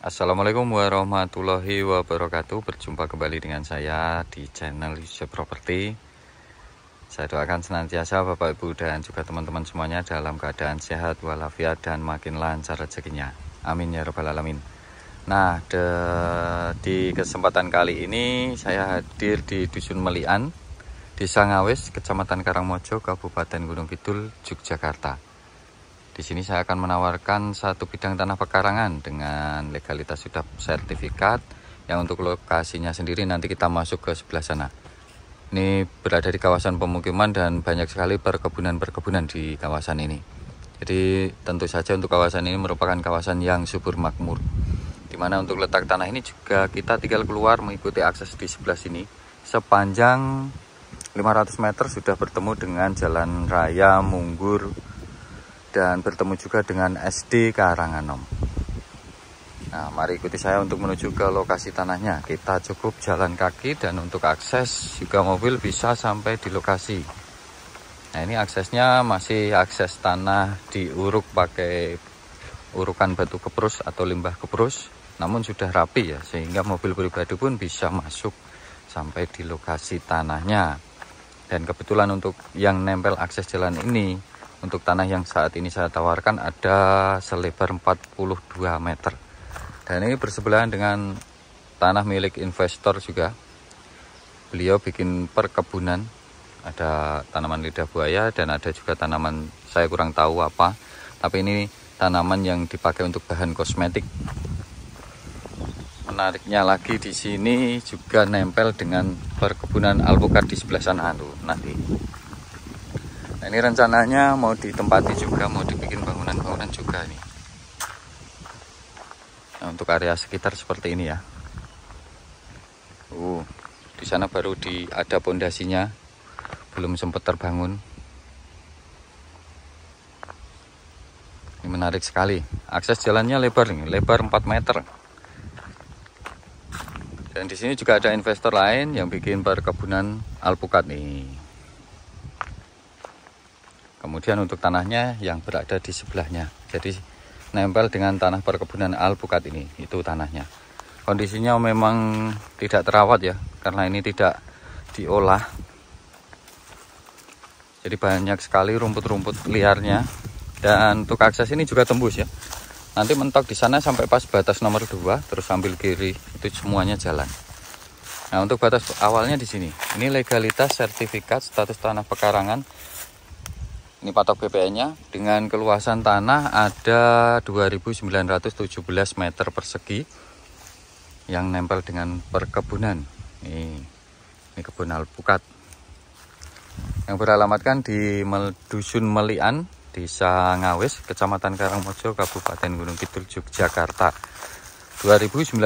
Assalamualaikum warahmatullahi wabarakatuh. Berjumpa kembali dengan saya di channel Yusuf Property. Saya doakan senantiasa Bapak Ibu dan juga teman-teman semuanya dalam keadaan sehat walafiat dan makin lancar rezekinya. Amin ya rabbal alamin. Nah, di kesempatan kali ini saya hadir di Dusun Melian, Desa Ngawes, Kecamatan Karangmojo, Kabupaten Gunung Kidul, Yogyakarta. Di sini saya akan menawarkan satu bidang tanah pekarangan dengan legalitas sudah sertifikat. Yang untuk lokasinya sendiri nanti kita masuk ke sebelah sana. Ini berada di kawasan pemukiman dan banyak sekali perkebunan-perkebunan di kawasan ini. Jadi tentu saja untuk kawasan ini merupakan kawasan yang subur makmur. Dimana untuk letak tanah ini juga kita tinggal keluar mengikuti akses di sebelah sini. Sepanjang 500 meter sudah bertemu dengan jalan raya Munggur dan bertemu juga dengan SD Karanganom. Nah, mari ikuti saya untuk menuju ke lokasi tanahnya. Kita cukup jalan kaki dan untuk akses juga mobil bisa sampai di lokasi. Nah, ini aksesnya masih akses tanah diuruk pakai urukan batu keprus atau limbah keprus, namun sudah rapi ya, sehingga mobil pribadi pun bisa masuk sampai di lokasi tanahnya. Dan kebetulan untuk yang nempel akses jalan ini, untuk tanah yang saat ini saya tawarkan ada selebar 42 meter. Dan ini bersebelahan dengan tanah milik investor juga. Beliau bikin perkebunan, ada tanaman lidah buaya dan ada juga tanaman saya kurang tahu apa. Tapi ini tanaman yang dipakai untuk bahan kosmetik. Menariknya lagi di sini juga nempel dengan perkebunan alpukat di sebelah sana tuh nanti. Nah, ini rencananya mau ditempati juga, mau dibikin bangunan-bangunan juga nih. Nah, untuk area sekitar seperti ini ya. Di sana baru ada pondasinya, belum sempat terbangun. Ini menarik sekali. Akses jalannya lebar nih, lebar 4 meter. Dan di sini juga ada investor lain yang bikin perkebunan alpukat nih. Kemudian untuk tanahnya yang berada di sebelahnya. Jadi nempel dengan tanah perkebunan alpukat ini, itu tanahnya. Kondisinya memang tidak terawat ya, karena ini tidak diolah. Jadi banyak sekali rumput-rumput liarnya. Dan untuk akses ini juga tembus ya. Nanti mentok di sana sampai pas batas nomor 2, terus ambil kiri, itu semuanya jalan. Nah, untuk batas awalnya di sini. Ini legalitas sertifikat status tanah pekarangan. Ini patok BPN-nya dengan keluasan tanah ada 2.917 meter persegi yang nempel dengan perkebunan. Ini kebun alpukat yang beralamatkan di Dusun Melian, Desa Ngawes, Kecamatan Karangmojo, Kabupaten Gunung Kidul, Yogyakarta. 2.917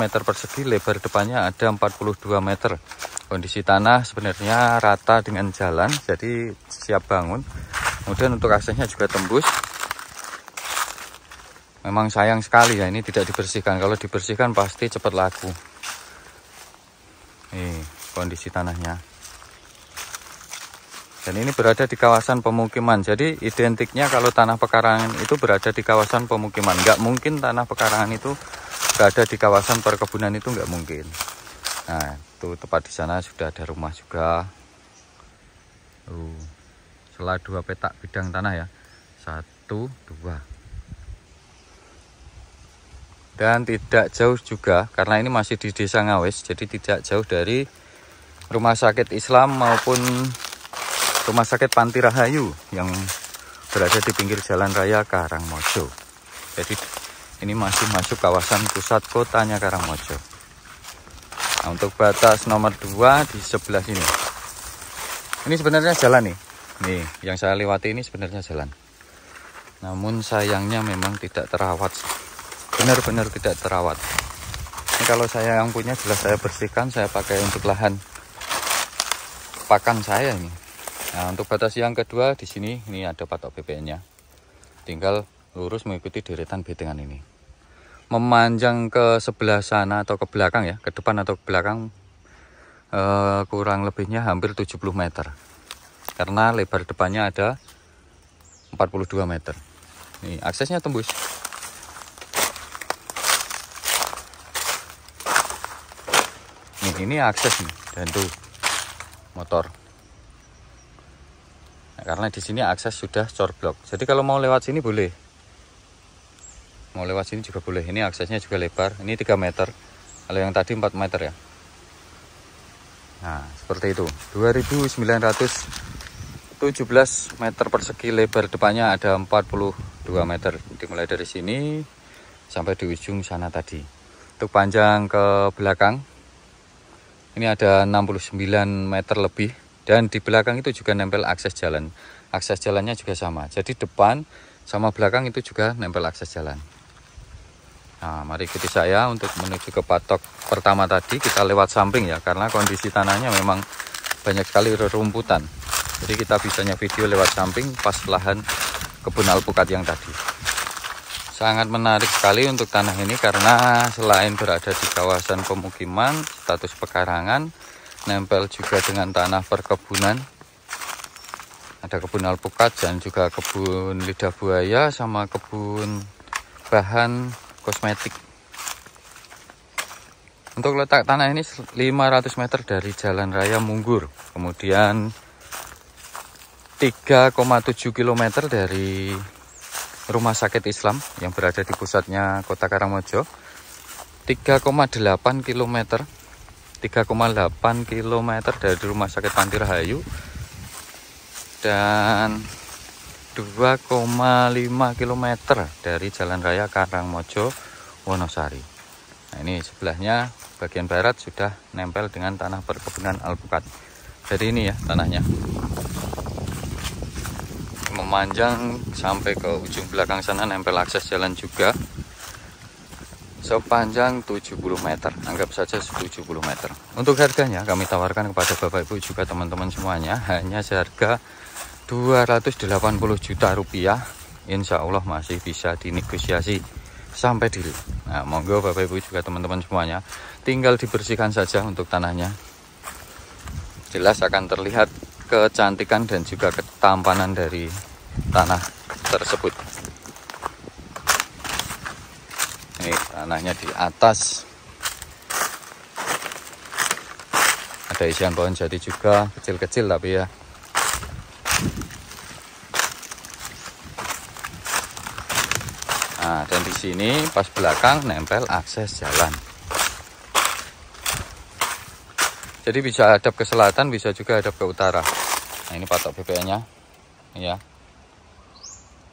meter persegi, lebar depannya ada 42 meter. Kondisi tanah sebenarnya rata dengan jalan, jadi siap bangun. Kemudian untuk aksesnya juga tembus. Memang sayang sekali ya, ini tidak dibersihkan. Kalau dibersihkan pasti cepat laku. Kondisi tanahnya. Dan ini berada di kawasan pemukiman. Jadi identiknya kalau tanah pekarangan itu berada di kawasan pemukiman. Nggak mungkin tanah pekarangan itu berada di kawasan perkebunan, itu nggak mungkin. Nah, itu tepat di sana sudah ada rumah juga. Setelah 2 petak bidang tanah ya. 1, 2. Dan tidak jauh juga, karena ini masih di Desa Ngawes, jadi tidak jauh dari Rumah Sakit Islam maupun Rumah Sakit Panti Rahayu yang berada di pinggir jalan raya Karangmojo. Jadi ini masih masuk kawasan pusat kotanya Karangmojo. Nah, untuk batas nomor 2 di sebelah sini. Ini sebenarnya jalan nih. Nih, yang saya lewati ini sebenarnya jalan. Namun sayangnya memang tidak terawat. Benar-benar tidak terawat. Ini kalau saya yang punya jelas saya bersihkan, saya pakai untuk lahan pakan saya ini. Nah, untuk batas yang kedua di sini ini ada patok BPN-nya. Tinggal lurus mengikuti deretan bedengan ini. Memanjang ke sebelah sana atau ke belakang ya, ke depan atau ke belakang kurang lebihnya hampir 70 meter. karena lebar depannya ada 42 meter. Nih aksesnya tembus. Ini akses nih, dan tuh motor. Nah, karena di sini akses sudah coreblok. Jadi kalau mau lewat sini boleh. Mau lewat sini juga boleh. Ini aksesnya juga lebar. Ini 3 meter. Kalau yang tadi 4 meter ya. Nah, seperti itu. 2917 meter persegi lebar depannya, ada 42 meter. Dimulai dari sini sampai di ujung sana tadi. Untuk panjang ke belakang ini ada 69 meter lebih, dan di belakang itu juga nempel akses jalan. Akses jalannya juga sama. Jadi depan sama belakang itu juga nempel akses jalan. Nah, mari ikuti saya untuk menuju ke patok pertama tadi. Kita lewat samping ya, karena kondisi tanahnya memang banyak sekali rerumputan. Jadi kita bisanya video lewat samping pas lahan kebun alpukat yang tadi. Sangat menarik sekali untuk tanah ini karena selain berada di kawasan pemukiman, status pekarangan, nempel juga dengan tanah perkebunan. Ada kebun alpukat dan juga kebun lidah buaya sama kebun bahan kosmetik. Untuk letak tanah ini 500 meter dari jalan raya Munggur. Kemudian 3,7 km dari Rumah Sakit Islam yang berada di pusatnya Kota Karangmojo. 3,8 km dari Rumah Sakit Panti Rahayu, dan 2,5 km dari Jalan Raya Karangmojo Wonosari. Nah, ini sebelahnya bagian barat sudah nempel dengan tanah perkebunan alpukat. Jadi ini ya tanahnya, memanjang sampai ke ujung belakang sana, nempel akses jalan juga sepanjang 70 meter, anggap saja 70 meter. Untuk harganya kami tawarkan kepada Bapak Ibu juga teman-teman semuanya hanya seharga 280 juta rupiah. Insya Allah masih bisa dinegosiasi sampai deal. Nah, monggo Bapak Ibu juga teman-teman semuanya, tinggal dibersihkan saja untuk tanahnya. Jelas akan terlihat kecantikan dan juga ketampanan dari tanah tersebut. Ini tanahnya di atas, ada isian pohon jati juga, kecil-kecil tapi ya. Nah, dan di sini pas belakang nempel akses jalan. Jadi bisa hadap ke selatan, bisa juga hadap ke utara. Nah, ini patok BPN-nya, ya,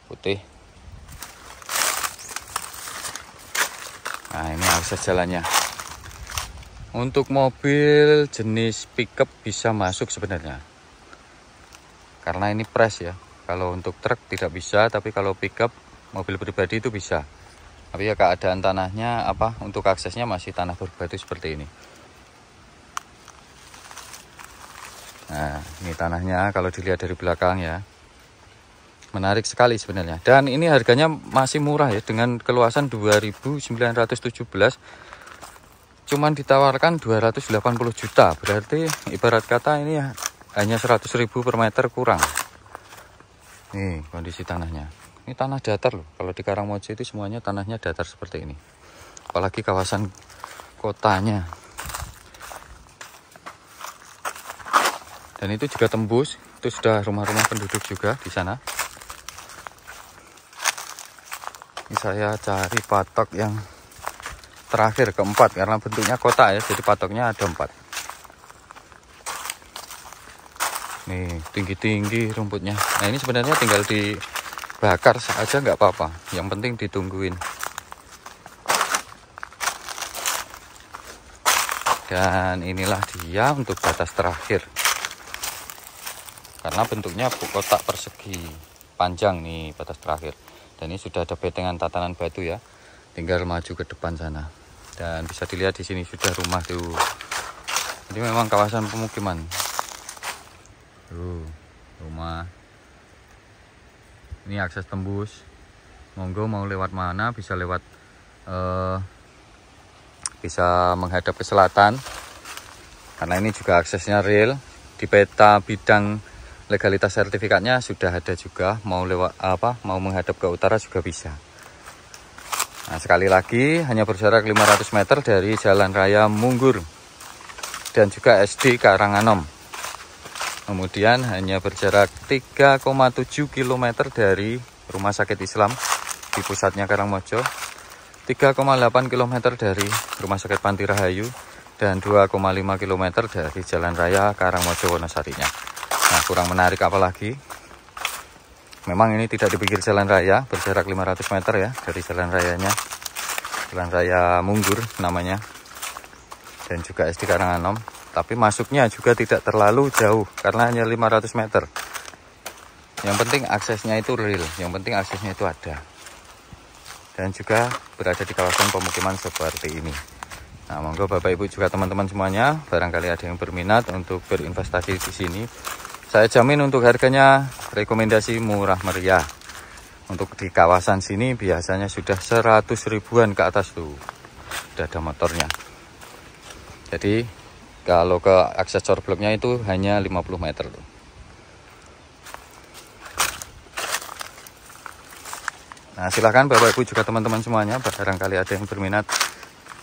putih. Nah, ini akses jalannya. Untuk mobil jenis pickup bisa masuk sebenarnya, karena ini press ya. Kalau untuk truk tidak bisa, tapi kalau pickup mobil pribadi itu bisa. Tapi ya keadaan tanahnya apa, untuk aksesnya masih tanah berbatu seperti ini. Nah, ini tanahnya kalau dilihat dari belakang ya, menarik sekali sebenarnya. Dan ini harganya masih murah ya, dengan keluasan 2.917, cuman ditawarkan 280 juta. Berarti ibarat kata ini ya, hanya 100.000 per meter kurang. Nih kondisi tanahnya. Ini tanah datar loh. Kalau di Karangmojo itu semuanya tanahnya datar seperti ini. Apalagi kawasan kotanya. Dan itu juga tembus, itu sudah rumah-rumah penduduk juga di sana. Ini saya cari patok yang terakhir, keempat, karena bentuknya kotak ya, jadi patoknya ada 4. Nih, tinggi-tinggi rumputnya. Nah, ini sebenarnya tinggal dibakar saja nggak apa-apa, yang penting ditungguin. Dan inilah dia untuk batas terakhir. Karena bentuknya kotak persegi panjang nih batas terakhir. Dan ini sudah ada betengan tatanan batu ya. Tinggal maju ke depan sana. Dan bisa dilihat di sini sudah rumah tuh. Jadi memang kawasan pemukiman. Tuh, rumah. Ini akses tembus. Monggo mau lewat mana, bisa lewat bisa menghadap ke selatan. Karena ini juga aksesnya real. Di peta bidang legalitas sertifikatnya sudah ada juga, mau mau menghadap ke utara juga bisa. Nah, sekali lagi hanya berjarak 500 meter dari Jalan Raya Munggur dan juga SD Karanganom. Kemudian hanya berjarak 3,7 km dari Rumah Sakit Islam di pusatnya Karangmojo, 3,8 km dari Rumah Sakit Panti Rahayu, dan 2,5 km dari Jalan Raya Karangmojo Wonosarinya. Nah, kurang menarik apalagi. Memang ini tidak di pinggir jalan raya, berjarak 500 meter ya dari jalan rayanya. Jalan Raya Munggur namanya. Dan juga SD Karanganom. Tapi masuknya juga tidak terlalu jauh karena hanya 500 meter. Yang penting aksesnya itu real, yang penting aksesnya itu ada. Dan juga berada di kawasan pemukiman seperti ini. Nah, monggo Bapak Ibu juga teman-teman semuanya, barangkali ada yang berminat untuk berinvestasi di sini. Saya jamin untuk harganya rekomendasi murah meriah. Untuk di kawasan sini biasanya sudah 100 ribuan ke atas tuh. Sudah ada motornya. Jadi kalau ke akses corbloknya itu hanya 50 meter tuh. Nah, silahkan Bapak Ibu juga teman-teman semuanya, barangkali ada yang berminat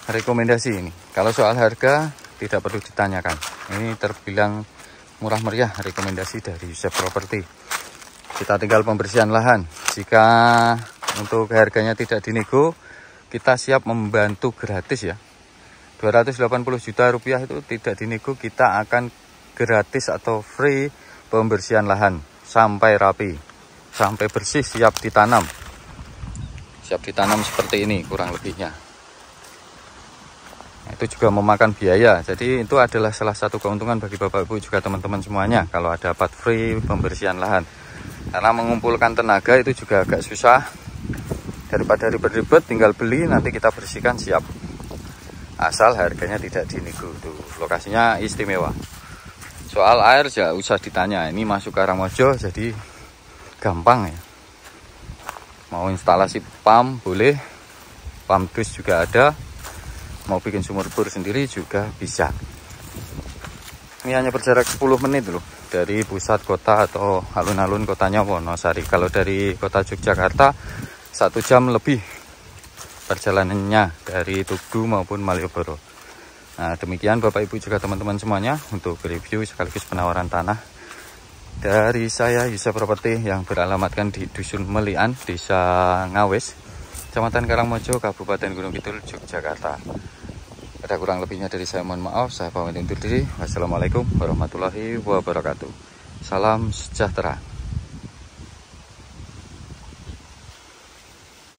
rekomendasi ini. Kalau soal harga tidak perlu ditanyakan. Ini terbilang murah meriah rekomendasi dari Yusef Property. Kita tinggal pembersihan lahan. Jika untuk harganya tidak dinego, kita siap membantu gratis ya. 280 juta rupiah itu tidak dinego, kita akan gratis atau free pembersihan lahan sampai rapi, sampai bersih, siap ditanam. Siap ditanam seperti ini kurang lebihnya. Itu juga memakan biaya, jadi itu adalah salah satu keuntungan bagi Bapak Ibu juga teman-teman semuanya kalau dapat free pembersihan lahan. Karena mengumpulkan tenaga itu juga agak susah, daripada ribet-ribet tinggal beli nanti kita bersihkan siap. Asal harganya tidak dinego. Tuh, lokasinya istimewa. Soal air ya usah ditanya, ini masuk Karangmojo jadi gampang ya. Mau instalasi pump boleh, pump dus juga ada. Mau bikin sumur bor sendiri juga bisa. Ini hanya berjarak 10 menit loh dari pusat kota atau alun-alun kotanya Wonosari. Kalau dari kota Yogyakarta 1 jam lebih perjalanannya dari Tugu maupun Malioboro. Nah, demikian Bapak Ibu juga teman-teman semuanya untuk review sekaligus penawaran tanah dari saya Yusef Property yang beralamatkan di Dusun Melian, Desa Ngawes, Kecamatan Karangmojo, Kabupaten Gunung Kidul, Yogyakarta. Ada kurang lebihnya dari saya, mohon maaf. Saya pamit undur diri. Wassalamualaikum warahmatullahi wabarakatuh. Salam sejahtera.